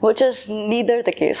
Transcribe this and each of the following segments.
which is neither the case.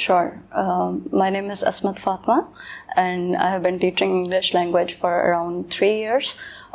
Sure. My name is Asmat Fatma and I have been teaching English language for around 3 years.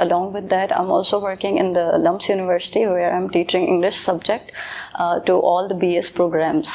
Along with that, I'm also working in the Lumps University where I'm teaching English subject to all the BS programs.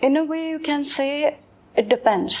In a way you can say it depends.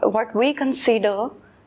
what we consider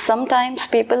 sometimes people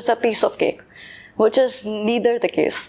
is a piece of cake, which is neither the case.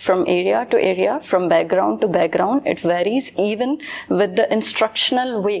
from area to area, from background to background. It varies even with the instructional way.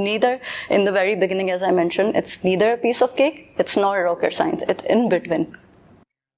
neither, in the very beginning as I mentioned, it's neither a piece of cake, it's not a rocket science, it's in between.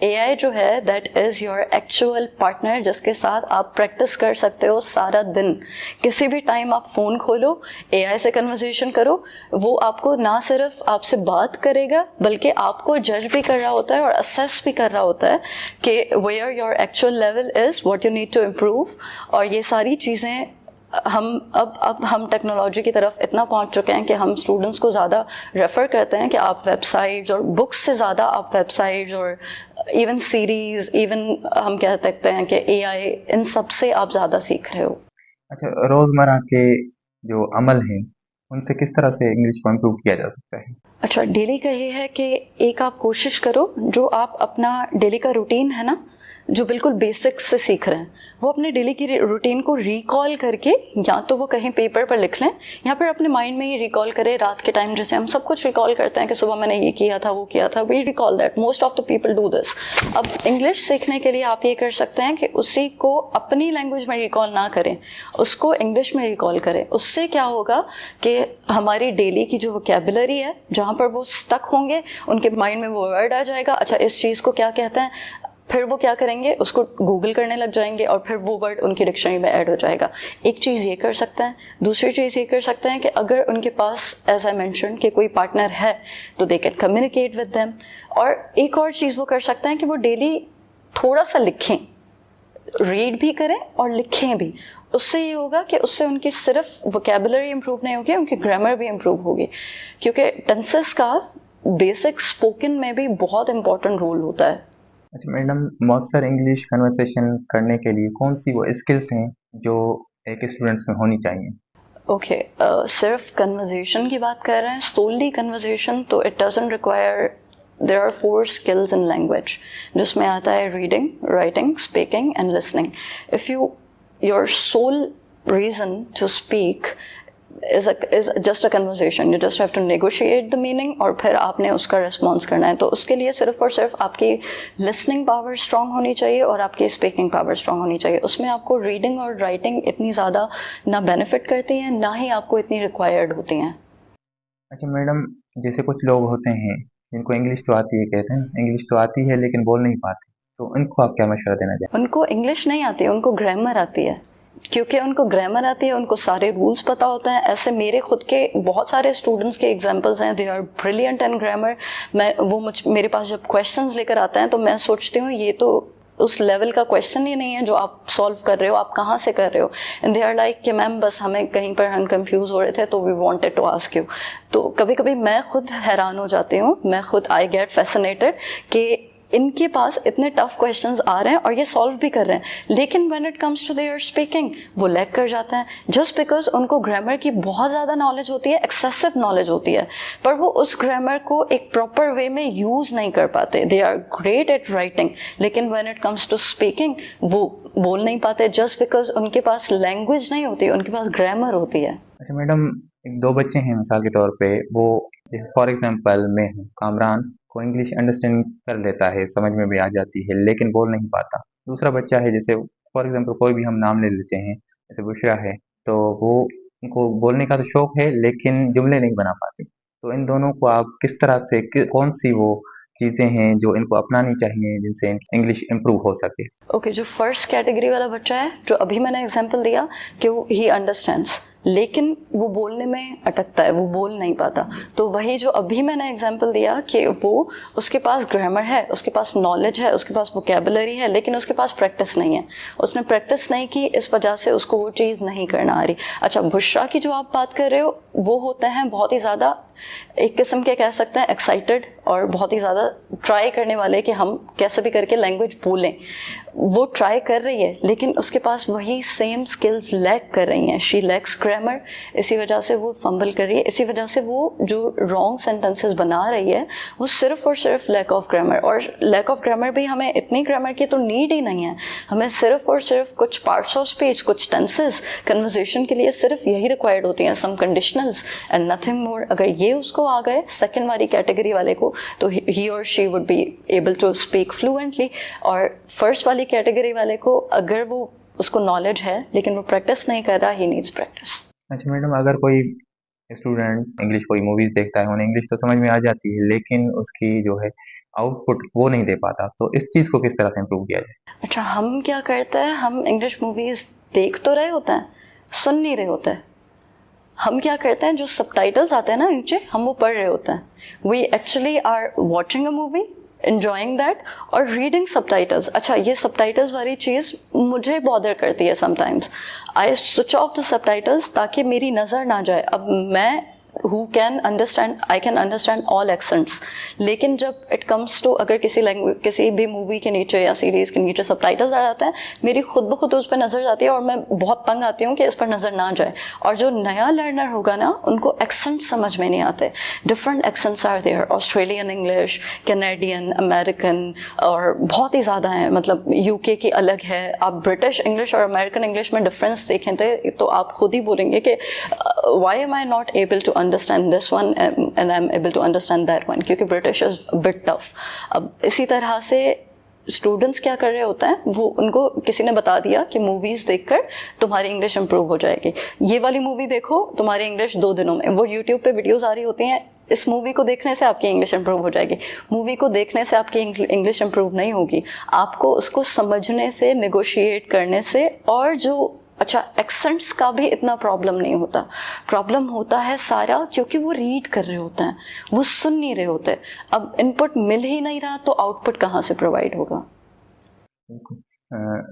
اے آئی جو ہے that is your actual partner جس کے ساتھ آپ practice کر سکتے ہو سارا دن. کسی بھی ٹائم آپ فون کھولو, اے آئی سے کنورزیشن کرو, وہ آپ کو نہ صرف آپ سے بات کرے گا بلکہ آپ کو جج بھی کر رہا ہوتا ہے اور اسیس بھی کر رہا ہوتا ہے کہ where your actual level is, what you need to improve. اور یہ ساری چیزیں اب ہم ٹیکنالوجی کی طرف اتنا پہنچ چکے ہیں کہ ہم اسٹوڈنٹس کو زیادہ ریفر کرتے ہیں کہ آپ ویب سائٹس اور بکس سے زیادہ آپ ویب سائٹس اور ایون سیریز, ایون ہم کہہ سکتے ہیں کہ اے آئی, ان سب سے آپ زیادہ سیکھ رہے ہو. اچھا, روزمرہ کے جو عمل ہیں ان سے کس طرح سے انگلش کو امپروو کیا جا سکتا ہے؟ اچھا, ڈیلی کا یہ ہے کہ ایک آپ کوشش کرو جو آپ اپنا ڈیلی کا روٹین ہے نا, جو بالکل بیسکس سے سیکھ رہے ہیں, وہ اپنے ڈیلی کی روٹین کو ریکال کر کے یا تو وہ کہیں پیپر پر لکھ لیں یا پھر اپنے مائنڈ میں ہی ریکال کریں رات کے ٹائم. جیسے ہم سب کچھ ریکال کرتے ہیں کہ صبح میں نے یہ کیا تھا, وہ کیا تھا, we recall that, most of the people do this. اب انگلش سیکھنے کے لیے آپ یہ کر سکتے ہیں کہ اسی کو اپنی لینگویج میں ریکال نہ کریں, اس کو انگلش میں ریکال کریں. اس سے کیا ہوگا کہ ہماری ڈیلی کی جو وکیبلری ہے جہاں پر وہ اسٹک ہوں گے, ان کے مائنڈ میں وہ ورڈ آ جائے گا, اچھا اس چیز کو کیا کہتے ہیں, پھر وہ کیا کریں گے, اس کو گوگل کرنے لگ جائیں گے اور پھر وہ ورڈ ان کی ڈکشنری میں ایڈ ہو جائے گا. ایک چیز یہ کر سکتے ہیں. دوسری چیز یہ کر سکتے ہیں کہ اگر ان کے پاس ایز آئی مینشن کہ کوئی پارٹنر ہے تو they can communicate with them. اور ایک اور چیز وہ کر سکتے ہیں کہ وہ ڈیلی تھوڑا سا لکھیں, ریڈ بھی کریں اور لکھیں بھی. اس سے یہ ہوگا کہ اس سے ان کی صرف وکیبلری امپروو نہیں ہوگی, ان کی گرامر بھی امپروو ہوگی, کیونکہ ٹینسز کا بیسک اسپوکن میں بھی بہت امپورٹنٹ رول ہوتا ہے. اچھا میڈم, مؤثر انگلش کنورسیشن کرنے کے لیے کون سی وہ اسکلس ہیں جو ایک اسٹوڈنٹس میں ہونی چاہیے؟ اوکے, صرف کنورزیشن کی بات کر رہے ہیں, سوللی کنورزیشن, تو it doesn't require. There are 4 skills in language, جس میں آتا ہے reading, writing, speaking and listening. If your sole reason to speak is just a conversation, you just have to negotiate the meaning اور پھر آپ نے اس کا ریسپانس کرنا ہے. تو اس کے لیے صرف اور صرف آپ کی لسننگ پاور اسٹرانگ ہونی چاہیے اور آپ کی اسپیکنگ پاور اسٹرانگ ہونی چاہیے. اس میں آپ کو ریڈنگ اور رائٹنگ اتنی زیادہ نہ بینیفٹ کرتی ہیں نہ ہی آپ کو اتنی ریکوائرڈ ہوتی ہیں. اچھا میڈم, جیسے کچھ لوگ ہوتے ہیں جن کو انگلش تو آتی ہے, کہتے ہیں انگلش تو آتی ہے لیکن بول نہیں پاتے, تو ان کو آپ کیا مشورہ دینا چاہیں؟ ان کو انگلش نہیں آتی, ان کو گرامر آتی ہے. کیونکہ ان کو گرامر آتی ہے, ان کو سارے رولز پتہ ہوتے ہیں. ایسے میرے خود کے بہت سارے اسٹوڈنٹس کے ایگزامپلس ہیں, they are brilliant in grammar. میرے پاس جب کویشچنز لے کر آتے ہیں تو میں سوچتی ہوں یہ تو اس لیول کا کویشچن ہی نہیں ہے جو آپ سالو کر رہے ہو, آپ کہاں سے کر رہے ہو. اینڈ دے آر لائک کہ میم بس ہمیں کہیں پر ہم کنفیوز ہو رہے تھے تو we wanted to ask you. تو کبھی کبھی میں خود حیران ہو جاتی ہوں, میں خود آئی گیٹ فیسنیٹڈ کہ ان کے پاس اتنے ٹف کویشچنز آ رہے ہیں اور یہ سالو بھی کر رہے ہیں, لیکن when it comes to their speaking وہ لیگ کر جاتے ہیں, جسٹ بیکاز ان کو گرامر کی بہت زیادہ نالج ہوتی ہے, ایکسیسو نالج ہوتی ہے, پر وہ اس گرامر کو ایک پراپر وے میں یوز نہیں کر پاتے. They are great at writing, لیکن when it comes to speaking وہ بول نہیں پاتے, جسٹ بیکاز ان کے پاس لینگویج نہیں ہوتی, ان کے پاس گرامر ہوتی ہے. اچھا میڈم, 2 بچے ہیں مثال کے طور پہ, وہ فار ایگزامپل میں ہوں, کامران کو انگلش انڈرسٹینڈ کر لیتا ہے, سمجھ میں بھی آ جاتی ہے, لیکن بول نہیں پاتا. دوسرا بچہ ہے, جیسے فار ایگزامپل کوئی بھی ہم نام لے لیتے ہیں, جیسے بشرا ہے, تو وہ ان کو بولنے کا تو شوق ہے لیکن جملے نہیں بنا پاتے. تو ان دونوں کو آپ کس طرح سے, کون سی وہ چیزیں ہیں جو ان کو اپنانی چاہیے جن سے انگلش امپروو ہو سکے؟ اوکے, جو فرسٹ کیٹیگری والا بچہ ہے, جو ابھی میں نے ایگزامپل دیا کہ وہ ہی انڈرسٹینڈس لیکن وہ بولنے میں اٹکتا ہے, وہ بول نہیں پاتا, تو وہی جو ابھی میں نے ایگزامپل دیا کہ وہ اس کے پاس گرامر ہے, اس کے پاس نالج ہے, اس کے پاس ووکیبلری ہے, لیکن اس کے پاس پریکٹس نہیں ہے, اس نے پریکٹس نہیں کی, اس وجہ سے اس کو وہ چیز نہیں کرنا آ رہی. اچھا, بشرا کی جو آپ بات کر رہے ہو وہ ہوتے ہیں بہت ہی زیادہ ایک قسم کے کہہ سکتے ہیں ایکسائٹیڈ اور بہت ہی زیادہ ٹرائی کرنے والے کہ ہم کیسے بھی کر کے لینگویج بولیں. وہ ٹرائی کر رہی ہے لیکن اس کے پاس وہی سیم اسکلز لیک کر رہی ہیں, شی لیکس گرامر, اسی وجہ سے وہ فمبل کر رہی ہے, اسی وجہ سے وہ جو رانگ سینٹینسز بنا رہی ہے وہ صرف اور صرف لیک آف گرامر. اور لیک آف گرامر بھی ہمیں اتنی گرامر کی تو نیڈ ہی نہیں ہے, ہمیں صرف اور صرف کچھ پارٹس آف اسپیچ, کچھ ٹینسز کنورزیشن کے لیے صرف یہی ریکوائرڈ ہوتی ہیں, سم کنڈیشنلز اینڈ نتھنگ مور. اگر یہ اس کو آ گئے سیکنڈ والی کیٹیگری والے کو, تو ہی اور she would be able to speak fluently. اور فرسٹ والی کیٹیگری والے کو اگر وہ اس کو نالج ہے لیکن وہ پریکٹس نہیں کر رہا, ہی نیڈس پریکٹس. اچھا میڈم, اگر کوئی اسٹوڈنٹ انگلش کوئی موویز دیکھتا ہے، انہیں انگلش تو سمجھ میں آ جاتی ہے لیکن اس کی جو ہے آؤٹ پٹ وہ نہیں دے پاتا، تو اس چیز کو کس طرح سے امپروو کیا جائے؟ اچھا، ہم کیا کرتے ہیں، ہم انگلش موویز دیکھ تو رہے ہوتے ہیں، سن نہیں رہے ہوتے ہیں. ہم کیا کرتے ہیں، جو سب ٹائٹلز آتے ہیں نا نیچے، ہم وہ پڑھ رہے ہوتے ہیں. We actually are watching a movie, enjoying that اور ریڈنگ سب ٹائٹلز. اچھا، یہ سب ٹائٹلز والی چیز مجھے بادر کرتی ہے some times. I switch of the sub titles تاکہ میری نظر نہ جائے. اب میں who can understand, I can understand all accents, لیکن جب اٹ کمس ٹو اگر کسی بھی مووی کے نیچے یا سیریز کے نیچے سب ٹائٹلز آ جاتے ہیں، میری خود بخود اس پہ نظر جاتی ہے اور میں بہت تنگ آتی ہوں کہ اس پر نظر نہ جائے. اور جو نیا لرنر ہوگا نا، ان کو ایکسنٹ سمجھ میں نہیں آتے. Different accents are there, Australian English, Canadian, American, اور بہت ہی زیادہ ہیں. مطلب یو کے کی الگ ہے. آپ برٹش انگلش اور امریکن انگلش میں ڈفرینس دیکھیں تو آپ خود ہی بولیں گے کہ why am I not able to understand this one and I'm able to understand that one, کیونکہ British is a bit tough. اب اسی طرح سے اسٹوڈنٹس کیا کر رہے ہوتے ہیں، وہ ان کو کسی نے بتا دیا کہ موویز دیکھ کر تمہاری انگلش امپروو ہو جائے گی. یہ والی مووی دیکھو، تمہاری انگلش 2 دنوں میں. وہ یوٹیوب پہ ویڈیوز آ رہی ہوتی ہیں، اس مووی کو دیکھنے سے آپ کی انگلش امپروو ہو جائے گی. مووی کو دیکھنے سے آپ کی انگلش امپروو نہیں ہوگی. آپ کو اس کو سمجھنے سے، نیگوشیٹ کرنے سے، اور جو اچھا ایکسنٹس کا بھی اتنا پرابلم نہیں ہوتا. پرابلم ہوتا ہے سارا کیونکہ وہ ریڈ کر رہے ہوتے ہیں، وہ سن نہیں رہے ہوتے. اب ان پٹ مل ہی نہیں رہا تو آؤٹ پٹ کہاں سے پرووائڈ ہوگا؟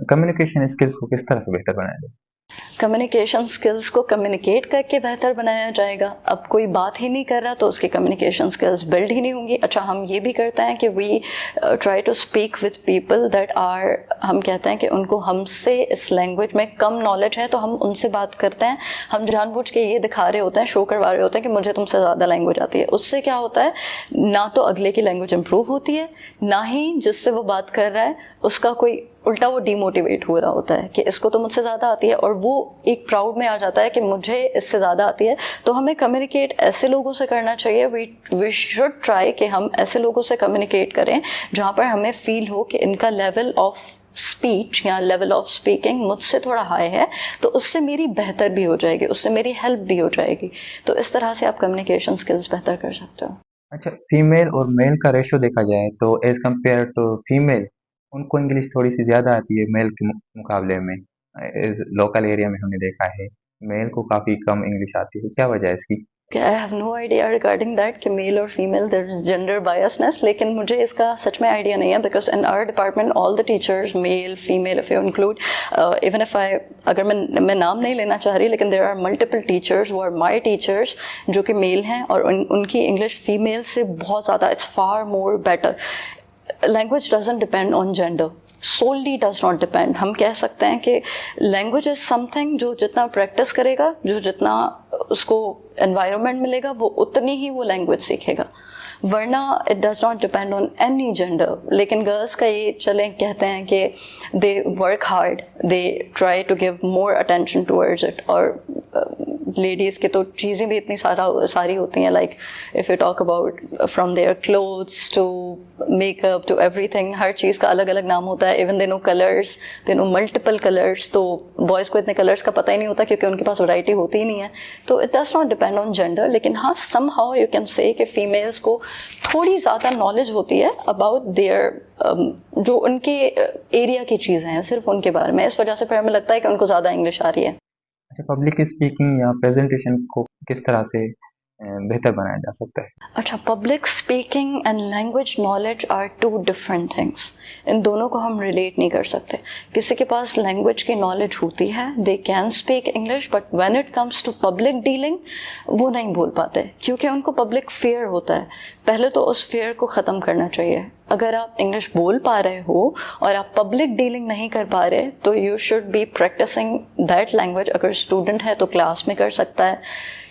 کمیونیکیشن اسکلس کو کس طرح سے بہتر بنایا جائے؟ کمیونیکیشن اسکلس کو کمیونیکیٹ کر کے بہتر بنایا جائے گا. اب کوئی بات ہی نہیں کر رہا تو اس کی کمیونیکیشن اسکلس بلڈ ہی نہیں ہوں گی. اچھا، ہم یہ بھی کرتے ہیں کہ we try to speak with people that are, ہم کہتے ہیں کہ ان کو ہم سے اس لینگویج میں کم نالج ہے تو ہم ان سے بات کرتے ہیں. ہم جان بوجھ کے یہ دکھا رہے ہوتے ہیں، شو کروا رہے ہوتے ہیں کہ مجھے تم سے زیادہ لینگویج آتی ہے. اس سے کیا ہوتا ہے، نہ تو اگلے کی لینگویج امپروو ہوتی ہے، نہ ہی جس سے وہ بات کر رہا ہے اس کا کوئی الٹا وہ ڈی موٹیویٹ ہو رہا ہوتا ہے کہ اس کو تو مجھ سے زیادہ آتی ہے، اور وہ ایک پراؤڈ میں آ جاتا ہے کہ مجھے اس سے زیادہ آتی ہے. تو ہمیں کمیونیکیٹ ایسے لوگوں سے کرنا چاہیے. وی شوڈ ٹرائی کہ ہم ایسے لوگوں سے کمیونیکیٹ کریں جہاں پر ہمیں فیل ہو کہ ان کا لیول آف اسپیچ یا لیول آف اسپیکنگ مجھ سے تھوڑا ہائی ہے، تو اس سے میری بہتر بھی ہو جائے گی، اس سے میری ہیلپ بھی ہو جائے گی. تو اس طرح سے آپ کمیونیکیشن اسکلس بہتر کر سکتے ہو. اچھا، فیمیل اور میل کا ریشو دیکھا جائے تو ایز کمپیئر ٹو فیمیل ان کو انگلش تھوڑی سی زیادہ آتی ہے میل کے مقابلے میں. لوکل ایریا میں ہم نے دیکھا ہے میل کو کافی کم انگلش آتی ہے. کیا وجہ ہے اس کی؟ I have no idea regarding that کہ میل اور female there is gender biasness، لیکن مجھے اس کا سچ میں آئیڈیا نہیں ہے. because in our department all the teachers, male, female, if you include even if I اگر میں نام نہیں لینا چاہ رہی، لیکن there are multiple teachers who are my teachers جو کہ میل ہیں، اور ان کی انگلش فیمیل سے بہت زیادہ it's far more better. Language doesn't depend on gender, solely does not depend. ہم کہہ سکتے ہیں کہ لینگویج از سم تھنگ جو جتنا پریکٹس کرے گا، جو جتنا اس کو انوائرمنٹ ملے گا، وہ اتنی ہی وہ لینگویج سیکھے گا. ورنہ it does not depend on any gender. لیکن گرلس کا یہ چلیں کہتے ہیں کہ they work hard, they try to give more attention towards it. اور لیڈیز کے تو چیزیں بھی اتنی ساری ہوتی ہیں، like if you talk about from their clothes to make up to everything, ہر چیز کا الگ الگ نام ہوتا ہے. Even they know colours, they know multiple colours. تو بوائز کو اتنے کلرس کا پتہ ہی نہیں ہوتا کیونکہ ان کے پاس ورائٹی ہوتی ہی نہیں ہے. تو it does not depend on gender. لیکن ہاں some how you can say کہ فیمیلس کو تھوڑی زیادہ نالج ہوتی ہے اباؤٹ دیئر جو ان کے ایریا کی چیزیں ہیں، صرف ان کے بارے میں. اس وجہ سے پھر ہمیں لگتا ہے کہ ان کو زیادہ انگلش آ رہی ہے. اچھا، پبلک اسپیکنگ یا پریزنٹیشن کو کس طرح سے بہتر بنایا جا سکتا ہے؟ اچھا، public speaking and language knowledge are 2 different things. ان دونوں کو ہم ریلیٹ نہیں کر سکتے. کسی کے پاس لینگویج کی نالج ہوتی ہے، they can speak English, but when it comes to public dealing وہ نہیں بول پاتے کیونکہ ان کو پبلک فیئر ہوتا ہے. پہلے تو اس فیئر کو ختم کرنا چاہیے. اگر آپ انگلش بول پا رہے ہو اور آپ پبلک ڈیلنگ نہیں کر پا رہے تو you should be practicing that language. اگر اسٹوڈنٹ ہے تو کلاس میں کر سکتا ہے.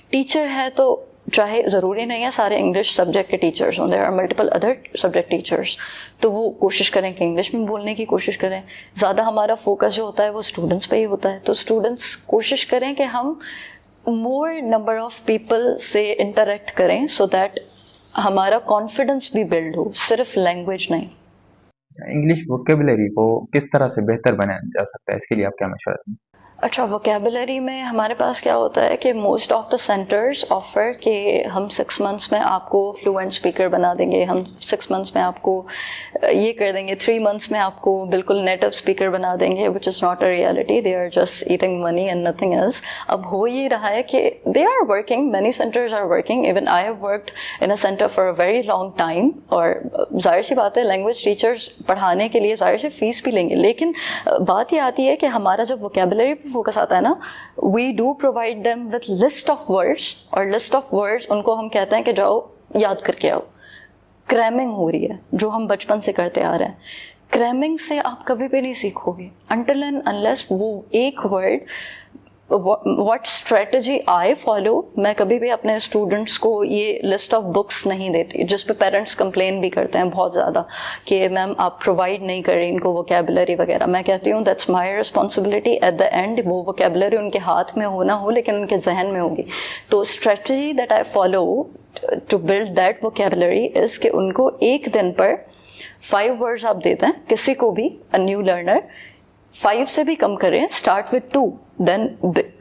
ٹیچر ہے تو چاہے ضروری نہیں ہے سارے انگلش سبجیکٹ کے ٹیچرز ہوں، there are multiple other subject teachers, تو وہ کوشش کریں کہ انگلش میں بولنے کی کوشش کریں. زیادہ ہمارا فوکس جو ہوتا ہے وہ اسٹوڈنٹس پہ ہی ہوتا ہے. تو اسٹوڈنٹس کوشش کریں کہ ہم مور نمبر آف پیپل سے انٹریکٹ کریں سو دیٹ ہمارا کانفیڈنس بھی بلڈ ہو، صرف لینگویج نہیں. انگلش ووکیبلری کو کس طرح سے بہتر بنایا جا سکتا ہے، اس کے لیے آپ کیا مشورہ دیں؟ اچھا ووکیبلری میں ہمارے پاس کیا ہوتا ہے کہ most of the centres offer کہ ہم 6 months میں آپ کو فلوئنٹ اسپیکر بنا دیں گے, ہم 6 months میں آپ کو یہ کر دیں گے, 3 months میں آپ کو بالکل نیٹو اسپیکر بنا دیں گے, which is not a reality. They are just eating money and nothing else. اب ہو یہ رہا ہے کہ they are working, many centres are working, even I have worked in a centre for a very long time. اور ظاہر سی بات ہے لینگویج ٹیچرز پڑھانے کے لیے ظاہر سے فیس بھی لیں گے, لیکن بات یہ آتی ہے کہ ہمارا جب ووکیبلری پہ فوکس آتا ہے نا, we do provide them with list of words, اور لسٹ آف ورڈس ان کو ہم کہتے ہیں کہ جاؤ یاد کر کے آؤ. کریمنگ ہو رہی ہے جو ہم بچپن سے کرتے آ رہے ہیں. کریمنگ سے آپ کبھی بھی نہیں سیکھو گے انٹل اینڈ انلیس وہ ایک word. What strategy I follow, میں کبھی بھی اپنے اسٹوڈنٹس کو یہ لسٹ آف بکس نہیں دیتی جس پہ پیرنٹس کمپلین بھی کرتے ہیں بہت زیادہ کہ میم آپ پرووائڈ نہیں کر رہی ان کو ووکیبلری وغیرہ. میں کہتی ہوں that's my responsibility. At the end وہ ووکیبلری ان کے ہاتھ میں ہو نہ ہو لیکن ان کے ذہن میں ہوگی. تو strategy that I follow to build that vocabulary is کہ ان کو ایک دن پر 5 words آپ دیتے ہیں کسی کو بھی, اے نیو لرنر 5 سے بھی کم کریں, start with 2, then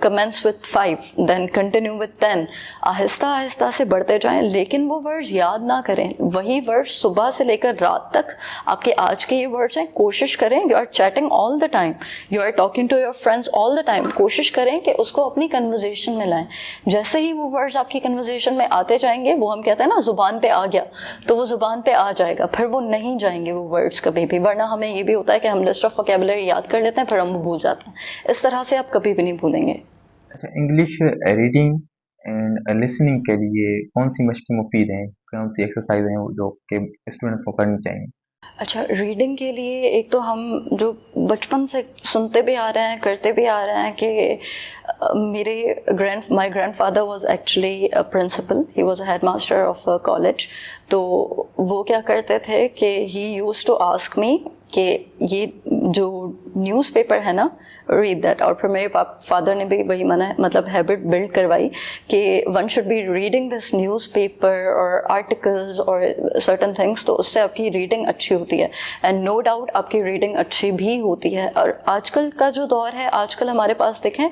commence with 5, then continue with 10. آہستہ آہستہ سے بڑھتے جائیں, لیکن وہ ورڈز یاد نہ کریں. وہی ورڈز صبح سے لے کر رات تک آپ کے آج کے یہ ورڈز ہیں. کوشش کریں, you are chatting all the time, you are talking to your friends all the time, کوشش کریں کہ اس کو اپنی کنورزیشن میں لائیں. جیسے ہی وہ ورڈز آپ کی کنورزیشن میں آتے جائیں گے, وہ ہم کہتے ہیں نا زبان پہ آ گیا, تو وہ زبان پہ آ جائے گا, پھر وہ نہیں جائیں گے وہ ورڈز کبھی بھی. ورنہ ہمیں یہ بھی ہوتا ہے کہ ہم لسٹ آف ووکیبلری یاد کر لیتے ہیں پھر ہم وہ بھول جاتے ہیں. اس طرح سے آپ کبھی بھی نہیں بھولیں گے. اچھا, انگلش ریڈنگ اینڈ لسننگ کے لیے کون سی مشقیں مفید ہیں, کون سی ایکسرسائز ہیں جو کہ اسٹوڈنٹس کو کرنی چاہیے؟ اچھا ریڈنگ کے لیے ایک تو ہم جو بچپن سے سنتے بھی آ رہے ہیں کرتے بھی آ رہے ہیں کہ my grandfather was actually principal, he was a headmaster of college. تو وہ کیا کرتے تھے کہ he used to ask me کہ یہ جو نیوز پیپر ہے نا ریڈ دیٹ. اور پھر میرے فادر نے بھی وہی مطلب ہیبٹ بلڈ کروائی کہ one should be reading this newspaper اور آرٹیکلز اور سرٹن تھنگس, تو اس سے آپ کی ریڈنگ اچھی ہوتی ہے. اینڈ نو ڈاؤٹ آپ کی ریڈنگ اچھی بھی ہوتی ہے. اور آج کل کا جو دور ہے, آج کل ہمارے پاس دیکھیں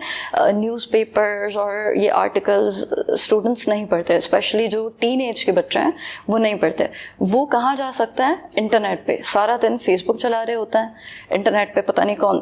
نیوز پیپرز اور یہ آرٹیکلز اسٹوڈنٹس نہیں پڑھتے, اسپیشلی جو ٹین ایج کے بچے ہیں وہ نہیں پڑھتے. وہ کہاں جا سکتا ہے؟ انٹرنیٹ پہ. سارا دن فیس بک چلا رہے ہوتا ہے, انٹرنیٹ پہ پتہ نہیں کون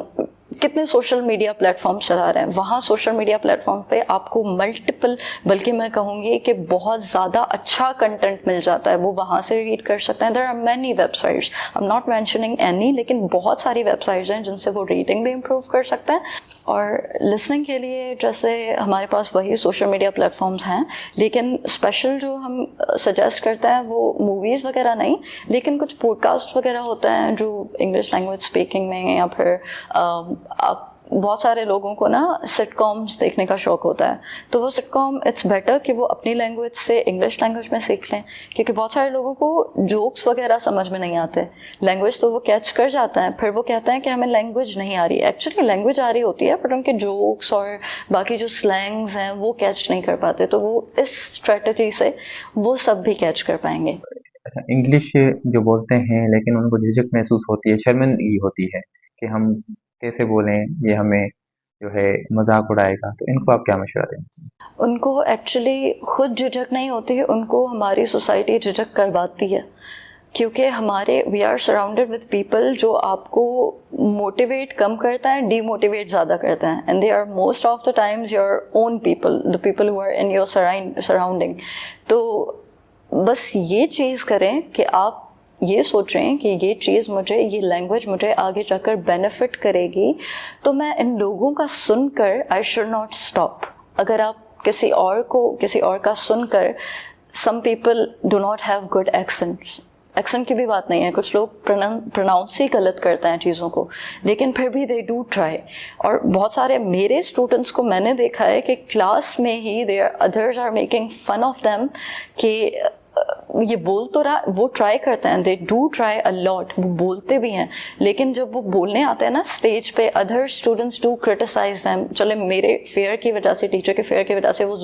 کتنے سوشل میڈیا پلیٹ فارمس چلا رہے ہیں. وہاں سوشل میڈیا پلیٹ فارم پہ آپ کو ملٹیپل, بلکہ میں کہوں گی کہ بہت زیادہ اچھا کنٹینٹ مل جاتا ہے, وہ وہاں سے ریڈ کر سکتے ہیں. There are many websites, I am not mentioning any, لیکن بہت ساری ویب سائٹس ہیں جن سے وہ ریڈنگ بھی امپروو کر سکتے ہیں. اور لسننگ کے لیے جیسے ہمارے پاس وہی سوشل میڈیا پلیٹ فارمس ہیں, لیکن اسپیشل جو ہم سجیسٹ کرتے ہیں وہ موویز وغیرہ نہیں, لیکن کچھ پوڈ کاسٹ وغیرہ ہوتے ہیں جو انگلش لینگویج اسپیکنگ میں, یا پھر آپ بہت سارے لوگوں کو نا سٹ کامس دیکھنے کا شوق ہوتا ہے, تو وہ سٹ کام اٹس بیٹر کہ وہ اپنی لینگویج سے انگلش لینگویج میں سیکھ لیں, کیونکہ بہت سارے لوگوں کو جوکس وغیرہ سمجھ میں نہیں آتے. لینگویج تو وہ کیچ کر جاتا ہے, پھر وہ کہتے ہیں کہ ہمیں لینگویج نہیں آ رہی. ایکچولی لینگویج آ رہی ہوتی ہے بٹ ان کے جوکس اور باقی جو سلینگز ہیں وہ کیچ نہیں کر پاتے, تو وہ اس اسٹریٹجی سے وہ سب بھی کیچ کر پائیں گے. انگلش جو بولتے ہیں لیکن ان کو جھجک محسوس ہوتی ہے, شرمندگی ہوتی ہے کہ ہم کیسے بولیں, یہ ہمیں جو ہے مذاق اڑائے گا, تو ان کو آپ کیا مشورہ دیں؟ ان کو ایکچولی خود جھجک نہیں ہوتی, ان کو ہماری سوسائٹی جھجک کرواتی ہے, کیونکہ ہمارے we are surrounded with people جو آپ کو موٹیویٹ کم کرتا ہے, ڈی موٹیویٹ زیادہ کرتے ہیں. And they are most of the times your own people, the people who are in your surrounding. تو بس یہ چیز کریں کہ آپ یہ سوچیں کہ یہ چیز مجھے, یہ لینگویج مجھے آگے جا کر بینیفٹ کرے گی, تو میں ان لوگوں کا سن کر آئی شوڈ ناٹ اسٹاپ. اگر آپ کسی اور کا سن کر, some people do not have good accent کی بھی بات نہیں ہے, کچھ لوگ پروناؤنس ہی غلط کرتے ہیں چیزوں کو, لیکن پھر بھی دے ڈو ٹرائی. اور بہت سارے میرے اسٹوڈنٹس کو میں نے دیکھا ہے کہ کلاس میں he others are making fun of them کہ یہ بول تو رہا, وہ ٹرائی کرتے ہیں, دے ڈو ٹرائی اے لاٹ, وہ بولتے بھی ہیں, لیکن جب وہ بولنے آتے ہیں نا اسٹیج پہ, other students do criticise them. چلے میرے فیئر کی وجہ سے, ٹیچر کے فیئر کی وجہ سے وہ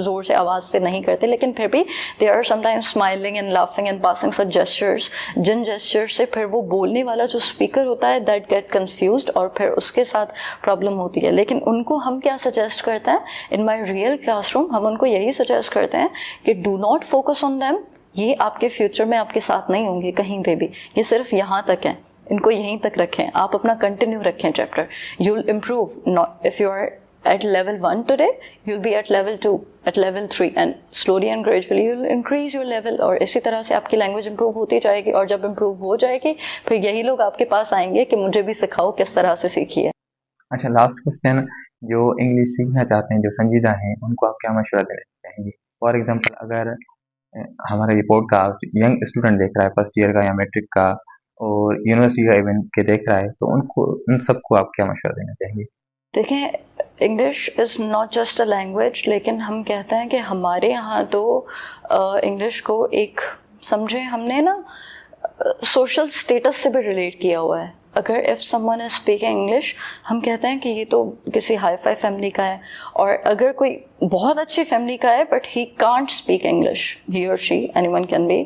زور سے آواز سے نہیں کرتے, لیکن پھر بھی they are sometimes smiling and laughing and passing such gestures, جن جیسچر سے پھر وہ بولنے والا جو اسپیکر ہوتا ہے دیٹ گیٹ کنفیوزڈ, اور پھر اس کے ساتھ پرابلم ہوتی ہے. لیکن ان کو ہم کیا سجیسٹ کرتے ہیں ان مائی ریئل کلاس روم, ہم ان کو یہی سجیسٹ کرتے ہیں کہ do not focus on them, یہ آپ کے فیوچر میں آپ کے ساتھ نہیں ہوں گے کہیں پہ بھی, یہ صرف یہاں تک ہے, ان کو یہیں تک رکھیں, آپ اپنا کنٹینیو رکھیں chapter. You will improve, not if you are at level 1 today, you'll be at level 2, at level 3, and slowly and gradually you'll increase your level, اور اسی طرح سے آپ کی لینگویج امپروو ہوتی جائے گی, اور جب امپروو ہو جائے گی پھر یہی لوگ آپ کے پاس آئیں گے کہ مجھے بھی سکھاؤ کس طرح سے سیکھی ہے. اچھا, لاسٹ کوشچن, جو انگلش سیکھنا چاہتے ہیں, جو سنجیدہ ہیں, ان کو آپ کیا مشورہ دینا چاہیں گے؟ فار ایگزامپل, اگر ہمارا یہ پوڈ کاسٹ ینگ اسٹوڈنٹ دیکھ رہا ہے, فرسٹ ایئر کا یا میٹرک کا, اور یونیورسٹی کا ایون کے دیکھ رہا ہے, تو ان سب کو آپ کیا مشورہ دینا چاہیں گے؟ دیکھیں, English is not just a language, لیکن ہم کہتے ہیں کہ ہمارے یہاں تو انگلش کو ایک سمجھیں ہم نے نا سوشل اسٹیٹس سے بھی ریلیٹ کیا ہوا ہے. اگر if some one is speaking English, ہم کہتے ہیں کہ یہ تو کسی ہائی فائی فیملی کا ہے, اور اگر کوئی بہت اچھی فیملی کا ہے but he can't speak English, he اور she anyone can be,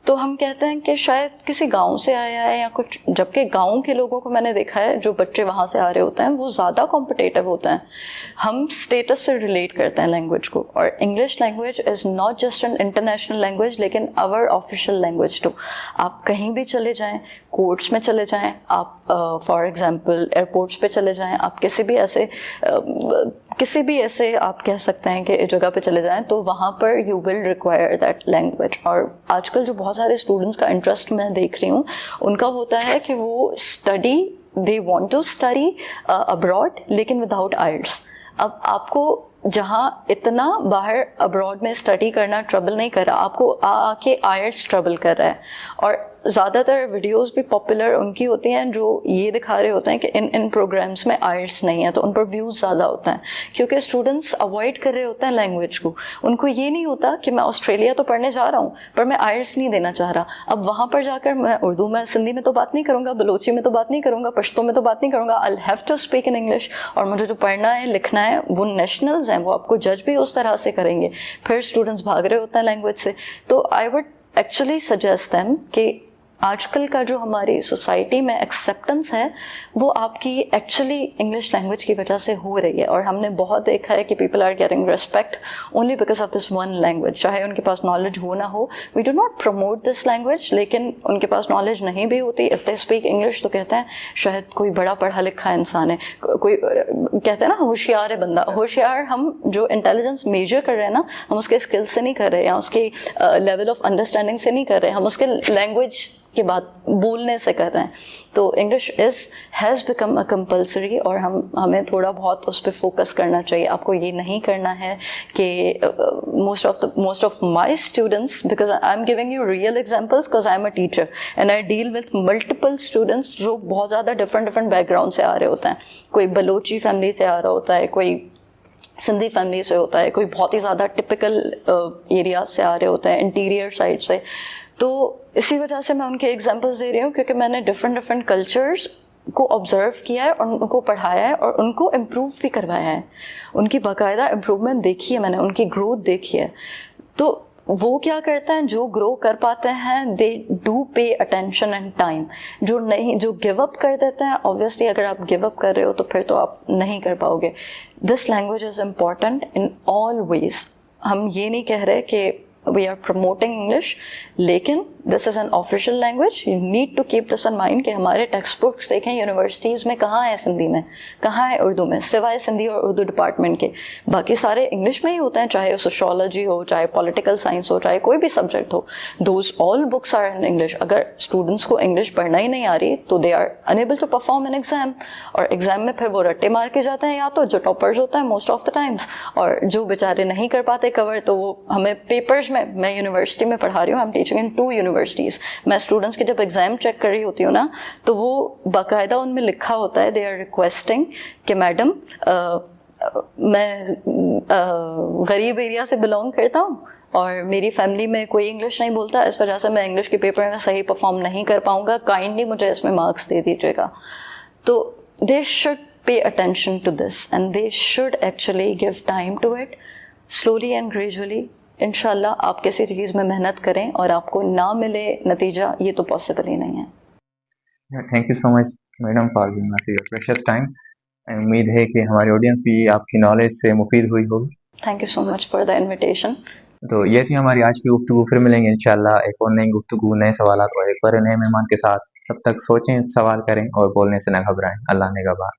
تو ہم کہتے ہیں کہ شاید کسی گاؤں سے آیا ہے یا کچھ. جبکہ گاؤں کے لوگوں کو میں نے دیکھا ہے, جو بچے وہاں سے آ رہے ہوتے ہیں وہ زیادہ کمپٹیٹیو ہوتے ہیں. ہم اسٹیٹس سے ریلیٹ کرتے ہیں لینگویج کو, اور English language is not just an international language, لیکن آور آفیشیل لینگویج ٹو. آپ کہیں بھی چلے جائیں, کورٹس میں چلے جائیں, آپ فار ایگزامپل ایئرپورٹس پہ چلے جائیں, آپ کسی بھی ایسے آپ کہہ سکتے ہیں کہ جگہ پہ چلے جائیں, تو وہاں پر you will require that language. اور آج کل جو بہت سارے اسٹوڈنٹس کا انٹرسٹ میں دیکھ رہی ہوں, ان کا ہوتا ہے کہ وہ study, they want to study abroad, لیکن وداؤٹ آئلٹس. اب آپ کو جہاں اتنا باہر ابراڈ میں اسٹڈی کرنا ٹربل نہیں کر رہا, آپ کو آ کے آئلٹس ٹربل کر رہا ہے. اور زیادہ تر ویڈیوز بھی پاپولر ان کی ہوتی ہیں جو یہ دکھا رہے ہوتے ہیں کہ ان پروگرامس میں آئلٹس نہیں ہے, تو ان پر ویوز زیادہ ہوتا ہیں, کیونکہ اسٹوڈنٹس اوائڈ کر رہے ہوتے ہیں لینگویج کو. ان کو یہ نہیں ہوتا کہ میں آسٹریلیا تو پڑھنے جا رہا ہوں پر میں آئلٹس نہیں دینا چاہ رہا. اب وہاں پر جا کر میں اردو میں, سندھی میں تو بات نہیں کروں گا, بلوچی میں تو بات نہیں کروں گا, پشتو میں تو بات نہیں کروں گا, I have to speak in English. اور مجھے جو پڑھنا ہے لکھنا ہے, وہ نیشنلز ہیں, وہ آپ کو جج بھی اس طرح سے کریں گے. پھر اسٹوڈنٹس بھاگ رہے ہوتے ہیں لینگویج سے. تو I would actually suggest them کہ آج کل کا جو ہماری سوسائٹی میں ایکسیپٹنس ہے, وہ آپ کی ایکچولی انگلش لینگویج کی وجہ سے ہو رہی ہے. اور ہم نے بہت دیکھا ہے کہ people are getting respect only because of this one language, چاہے ان کے پاس نالج ہو نہ ہو. We do not promote this language, لیکن ان کے پاس نالج نہیں بھی ہوتی, اف دے اسپیک انگلش تو کہتے ہیں شاید کوئی بڑا پڑھا لکھا انسان ہے, کوئی کہتے ہیں نا ہوشیار ہے بندہ. ہوشیار ہم جو انٹیلیجنس میجر کر رہے ہیں نا, ہم اس کے اسکل سے نہیں کر رہے, یا اس کی لیول آف انڈرسٹینڈنگ سے نہیں کر رہے, ہم اس کے لینگویج کی بات بولنے سے کر رہے ہیں. تو English has become a compulsory, اور ہمیں تھوڑا بہت اس پہ فوکس کرنا چاہیے. آپ کو یہ نہیں کرنا ہے کہ most of my students, because I am giving you real examples because I am a teacher and I deal with multiple students جو بہت زیادہ ڈفرینٹ بیک گراؤنڈ سے آ رہے ہوتے ہیں. کوئی بلوچی فیملی سے آ رہا ہوتا ہے, کوئی سندھی فیملی سے ہوتا ہے, کوئی بہت ہی زیادہ ٹپیکل ایریاز سے آ رہے ہوتے ہیں, انٹیریئر سائڈ سے. تو اسی وجہ سے میں ان کے ایگزامپلس دے رہی ہوں, کیونکہ میں نے ڈفرینٹ کلچرز کو آبزرو کیا ہے, اور ان کو پڑھایا ہے, اور ان کو امپروو بھی کروایا ہے. ان کی باقاعدہ امپروومنٹ دیکھی ہے میں نے, ان کی گروتھ دیکھی ہے. تو وہ کیا کرتے ہیں, جو گرو کر پاتے ہیں they do pay attention and time. جو گیو اپ کر دیتے ہیں, اوبویسلی اگر آپ گیو اپ کر رہے ہو تو پھر تو آپ نہیں کر پاؤ گے. This language is important in all ways. ہم یہ نہیں کہہ رہے کہ we are promoting English, لیکن this is an official language. You need to keep this in mind کہ ہمارے ٹیکسٹ بکس دیکھیں یونیورسٹیز میں کہاں ہے سندھی میں, کہاں ہے اردو میں, سوائے سندھی اور اردو ڈپارٹمنٹ کے. باقی سارے انگلش میں ہی ہوتے ہیں, چاہے سوشولوجی ہو, چاہے پولیٹیکل سائنس ہو, چاہے کوئی بھی سبجیکٹ ہو. Those all books are in English. اگر اسٹوڈنٹس کو انگلش پڑھنا ہی نہیں آ رہی تو they are unable to perform in exam, اور ایگزام میں پھر وہ رٹے مار کے جاتے ہیں, یا تو جو ٹاپرز ہوتا ہے موسٹ آف دا ٹائمس, اور جو بیچارے نہیں کر پاتے کور, تو وہ ہمیں پیپرز میں یونیورسٹی میں پڑھا رہی ہوں, I am teaching in 2 universities. میں اسٹوڈنٹس کے جب ایگزام چیک کر رہی ہوتی ہوں نا, تو وہ باقاعدہ ان میں لکھا ہوتا ہے, دے آر ریکویسٹنگ کہ میڈم میں غریب ایریا سے بلانگ کرتا ہوں, اور میری فیملی میں کوئی انگلش نہیں بولتا، اس وجہ سے میں انگلش کے پیپر میں صحیح پرفارم نہیں کر پاؤں گا، کائنڈلی مجھے اس میں مارکس دے دیجیے گا. تو they should pay attention to this and they should actually give time to it slowly and gradually. انشاءاللہ آپ کسی چیز میں محنت کریں اور آپ کو نہ ملے نتیجہ، یہ تو پاسبل ہی نہیں ہے. Thank you so much madam for giving us your precious time. امید ہے کہ ہماری آڈینس بھی آپ کی نالج سے مفید ہوئی ہوگی. Thank you so much for the invitation. تو یہ تھی ہماری آج کی گفتگو. پھر ملیں گے انشاءاللہ ایک اور نئی گفتگو، نئے سوالات اور ایک بڑے نئے مہمان کے ساتھ. تب تک سوچیں، سوال کریں اور بولنے سے نہ گھبرائیں. اللہ نگہبان.